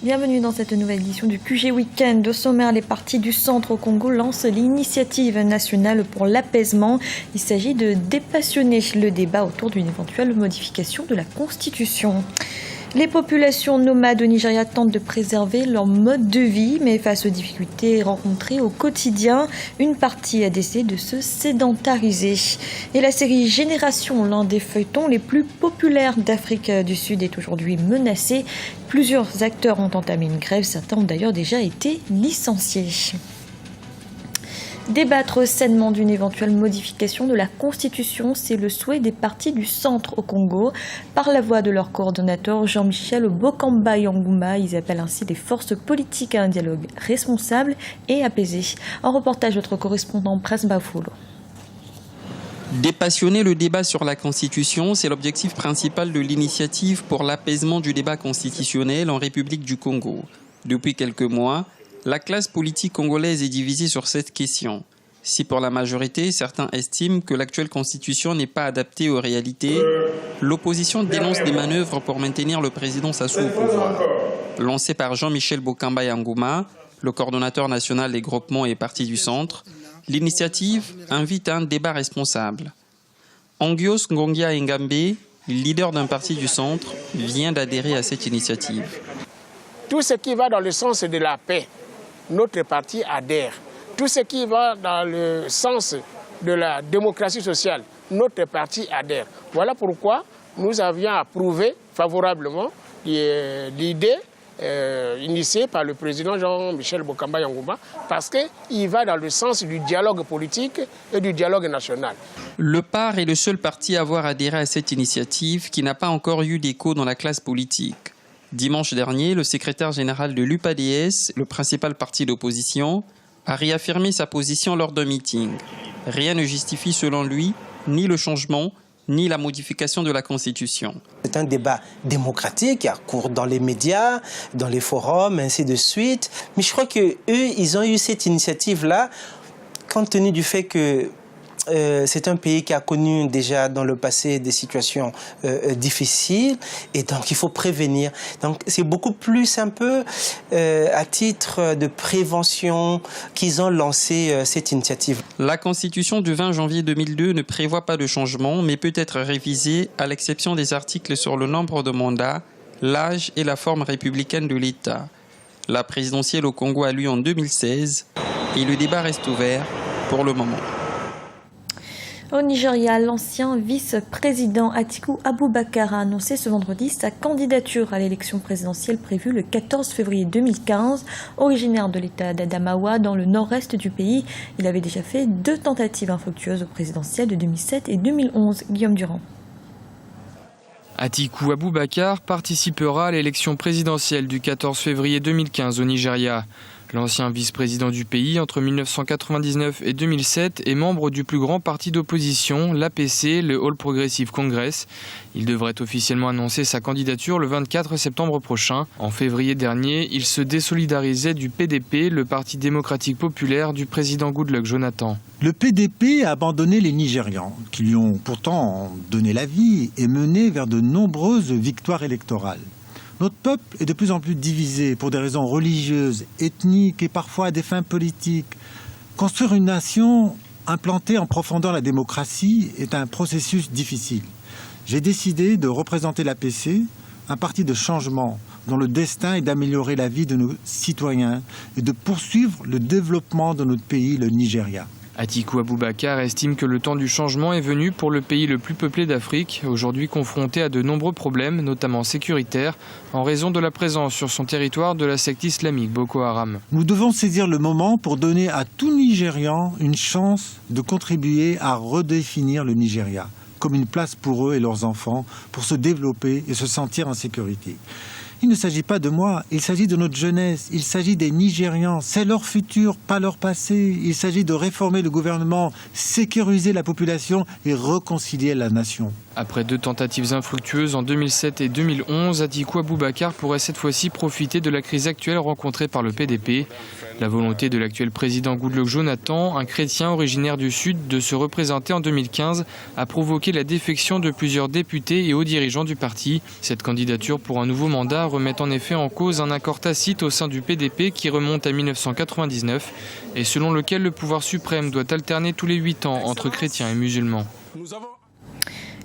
Bienvenue dans cette nouvelle édition du QG Week-end. Au sommaire, les partis du centre au Congo lancent l'initiative nationale pour l'apaisement. Il s'agit de dépassionner le débat autour d'une éventuelle modification de la Constitution. Les populations nomades au Nigeria tentent de préserver leur mode de vie, mais face aux difficultés rencontrées au quotidien, une partie a décidé de se sédentariser. Et la série Génération, l'un des feuilletons les plus populaires d'Afrique du Sud, est aujourd'hui menacée. Plusieurs acteurs ont entamé une grève, certains ont d'ailleurs déjà été licenciés. Débattre sainement d'une éventuelle modification de la Constitution, c'est le souhait des partis du centre au Congo. Par la voix de leur coordonnateur Jean-Michel Bokamba-Yangouma, ils appellent ainsi les forces politiques à un dialogue responsable et apaisé. Un reportage de notre correspondant Presse Bafoulo. Dépassionner le débat sur la Constitution, c'est l'objectif principal de l'initiative pour l'apaisement du débat constitutionnel en République du Congo. Depuis quelques mois, la classe politique congolaise est divisée sur cette question. Si pour la majorité, certains estiment que l'actuelle constitution n'est pas adaptée aux réalités, l'opposition dénonce des manœuvres pour maintenir le président Sassou au pouvoir. Lancé par Jean-Michel Bokamba-Yangouma, le coordonnateur national des groupements et partis du centre, l'initiative invite à un débat responsable. Angios Ngongia Ngambe, leader d'un parti du centre, vient d'adhérer à cette initiative. Tout ce qui va dans le sens de la paix, notre parti adhère. Tout ce qui va dans le sens de la démocratie sociale, notre parti adhère. Voilà pourquoi nous avions approuvé favorablement l'idée initiée par le président Jean-Michel Bokamba-Yangouma, parce qu'il va dans le sens du dialogue politique et du dialogue national. Le PAR est le seul parti à avoir adhéré à cette initiative qui n'a pas encore eu d'écho dans la classe politique. Dimanche dernier, le secrétaire général de l'UPADS, le principal parti d'opposition, a réaffirmé sa position lors d'un meeting. Rien ne justifie selon lui ni le changement, ni la modification de la Constitution. C'est un débat démocratique qui a cours dans les médias, dans les forums, ainsi de suite. Mais je crois qu'eux, ils ont eu cette initiative-là, compte tenu du fait que c'est un pays qui a connu déjà dans le passé des situations difficiles et donc il faut prévenir. Donc c'est beaucoup plus un peu à titre de prévention qu'ils ont lancé cette initiative. La Constitution du 20 janvier 2002 ne prévoit pas de changement mais peut être révisée à l'exception des articles sur le nombre de mandats, l'âge et la forme républicaine de l'État. La présidentielle au Congo a lieu en 2016 et le débat reste ouvert pour le moment. Au Nigeria, l'ancien vice-président Atiku Abubakar a annoncé ce vendredi sa candidature à l'élection présidentielle prévue le 14 février 2015. Originaire de l'État d'Adamawa, dans le nord-est du pays, il avait déjà fait 2 tentatives infructueuses aux présidentielles de 2007 et 2011. Guillaume Durand. Atiku Abubakar participera à l'élection présidentielle du 14 février 2015 au Nigeria. L'ancien vice-président du pays entre 1999 et 2007 est membre du plus grand parti d'opposition, l'APC, le All Progressive Congress. Il devrait officiellement annoncer sa candidature le 24 septembre prochain. En février dernier, il se désolidarisait du PDP, le Parti démocratique populaire du président Goodluck Jonathan. Le PDP a abandonné les Nigérians, qui lui ont pourtant donné la vie et mené vers de nombreuses victoires électorales. Notre peuple est de plus en plus divisé pour des raisons religieuses, ethniques et parfois à des fins politiques. Construire une nation implantée en profondeur la démocratie est un processus difficile. J'ai décidé de représenter l'APC, un parti de changement dont le destin est d'améliorer la vie de nos citoyens et de poursuivre le développement de notre pays, le Nigeria. Atiku Abubakar estime que le temps du changement est venu pour le pays le plus peuplé d'Afrique, aujourd'hui confronté à de nombreux problèmes, notamment sécuritaires, en raison de la présence sur son territoire de la secte islamique Boko Haram. Nous devons saisir le moment pour donner à tout Nigérian une chance de contribuer à redéfinir le Nigeria comme une place pour eux et leurs enfants pour se développer et se sentir en sécurité. Il ne s'agit pas de moi, il s'agit de notre jeunesse, il s'agit des Nigérians, c'est leur futur, pas leur passé. Il s'agit de réformer le gouvernement, sécuriser la population et réconcilier la nation. Après 2 tentatives infructueuses en 2007 et 2011, Atiku Abubakar pourrait cette fois-ci profiter de la crise actuelle rencontrée par le PDP. La volonté de l'actuel président Goodluck Jonathan, un chrétien originaire du Sud, de se représenter en 2015 a provoqué la défection de plusieurs députés et hauts dirigeants du parti. Cette candidature pour un nouveau mandat remet en effet en cause un accord tacite au sein du PDP qui remonte à 1999 et selon lequel le pouvoir suprême doit alterner tous les 8 ans entre chrétiens et musulmans.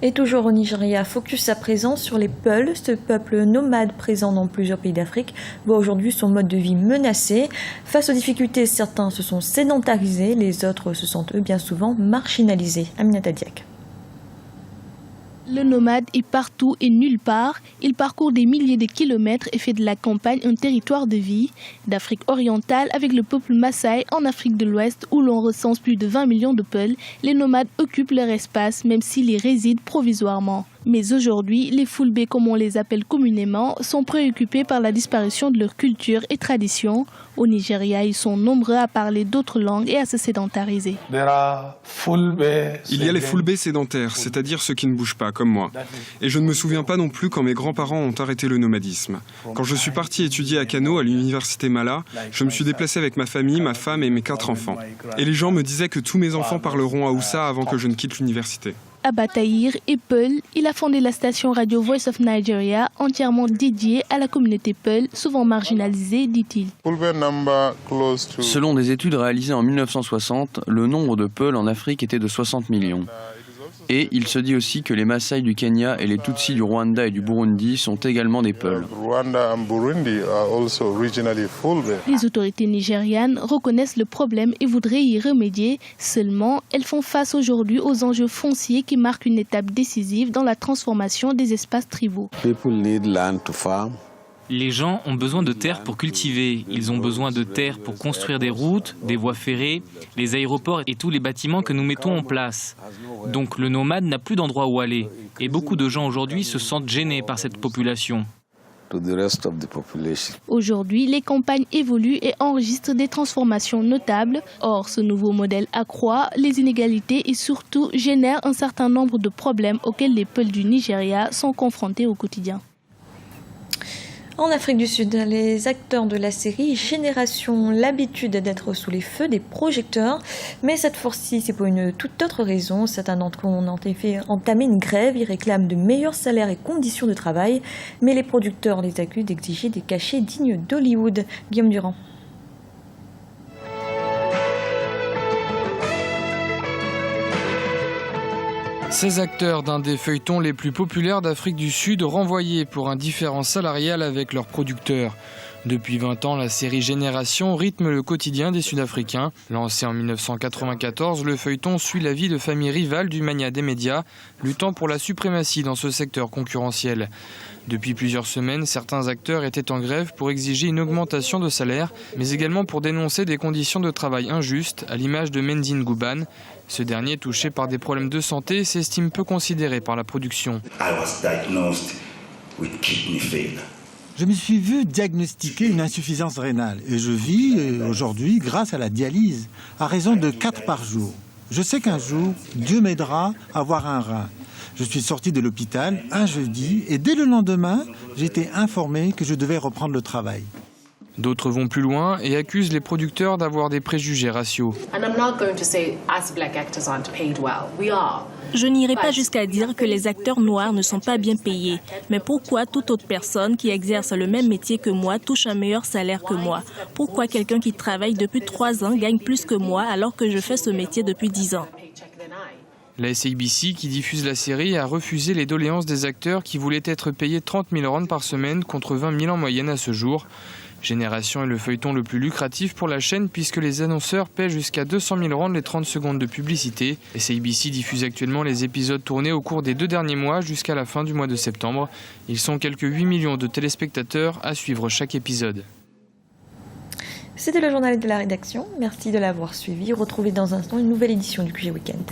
Et toujours au Nigeria, focus à présent sur les Peuls. Ce peuple nomade présent dans plusieurs pays d'Afrique voit aujourd'hui son mode de vie menacé. Face aux difficultés, certains se sont sédentarisés, les autres se sentent eux bien souvent marginalisés. Aminata Diak. Le nomade est partout et nulle part. Il parcourt des milliers de kilomètres et fait de la campagne un territoire de vie. D'Afrique orientale avec le peuple Maasai en Afrique de l'Ouest où l'on recense plus de 20 millions de Peuls, les nomades occupent leur espace même s'ils y résident provisoirement. Mais aujourd'hui, les Fulbe, comme on les appelle communément, sont préoccupés par la disparition de leur culture et tradition. Au Nigeria, ils sont nombreux à parler d'autres langues et à se sédentariser. Il y a les Fulbe sédentaires, c'est-à-dire ceux qui ne bougent pas, comme moi. Et je ne me souviens pas non plus quand mes grands-parents ont arrêté le nomadisme. Quand je suis parti étudier à Kano, à l'université Mala, je me suis déplacé avec ma famille, ma femme et mes 4 enfants. Et les gens me disaient que tous mes enfants parleront Hausa avant que je ne quitte l'université. Abba Tahir est Peul. Il a fondé la station radio Voice of Nigeria, entièrement dédiée à la communauté Peul, souvent marginalisée, dit-il. Selon des études réalisées en 1960, le nombre de Peuls en Afrique était de 60 millions. Et il se dit aussi que les Maasai du Kenya et les Tutsis du Rwanda et du Burundi sont également des Peuls. Les autorités nigérianes reconnaissent le problème et voudraient y remédier. Seulement, elles font face aujourd'hui aux enjeux fonciers qui marquent une étape décisive dans la transformation des espaces tribaux. Les gens ont besoin de terre pour cultiver, ils ont besoin de terre pour construire des routes, des voies ferrées, les aéroports et tous les bâtiments que nous mettons en place. Donc le nomade n'a plus d'endroit où aller et beaucoup de gens aujourd'hui se sentent gênés par cette population. Aujourd'hui, les campagnes évoluent et enregistrent des transformations notables. Or, ce nouveau modèle accroît les inégalités et surtout génère un certain nombre de problèmes auxquels les Peuls du Nigeria sont confrontés au quotidien. En Afrique du Sud, les acteurs de la série Génération ont l'habitude d'être sous les feux des projecteurs. Mais cette fois-ci, c'est pour une toute autre raison. Certains d'entre eux ont en effet entamé une grève. Ils réclament de meilleurs salaires et conditions de travail. Mais les producteurs les accusent d'exiger des cachets dignes d'Hollywood. Guillaume Durand. Ces acteurs d'un des feuilletons les plus populaires d'Afrique du Sud renvoyés pour un différend salarial avec leurs producteurs. Depuis 20 ans, la série Génération rythme le quotidien des Sud-Africains. Lancé en 1994, le feuilleton suit la vie de familles rivales du mania des médias, luttant pour la suprématie dans ce secteur concurrentiel. Depuis plusieurs semaines, certains acteurs étaient en grève pour exiger une augmentation de salaire, mais également pour dénoncer des conditions de travail injustes, à l'image de Mendy Ngubane. Ce dernier, touché par des problèmes de santé, s'estime peu considéré par la production. Je me suis vu diagnostiquer une insuffisance rénale et je vis aujourd'hui grâce à la dialyse, à raison de 4 par jour. Je sais qu'un jour, Dieu m'aidera à avoir un rein. Je suis sorti de l'hôpital un jeudi et dès le lendemain, j'ai été informé que je devais reprendre le travail. D'autres vont plus loin et accusent les producteurs d'avoir des préjugés raciaux. Je n'irai pas jusqu'à dire que les acteurs noirs ne sont pas bien payés. Mais pourquoi toute autre personne qui exerce le même métier que moi touche un meilleur salaire que moi? Pourquoi quelqu'un qui travaille depuis 3 ans gagne plus que moi alors que je fais ce métier depuis 10 ans? La SABC, qui diffuse la série, a refusé les doléances des acteurs qui voulaient être payés 30 000 rand par semaine contre 20 000 en moyenne à ce jour. Génération est le feuilleton le plus lucratif pour la chaîne puisque les annonceurs paient jusqu'à 200 000 rand les 30 secondes de publicité. SABC diffuse actuellement les épisodes tournés au cours des 2 derniers mois jusqu'à la fin du mois de septembre. Ils sont quelques 8 millions de téléspectateurs à suivre chaque épisode. C'était le journal de la rédaction. Merci de l'avoir suivi. Retrouvez dans un instant une nouvelle édition du QG Weekend.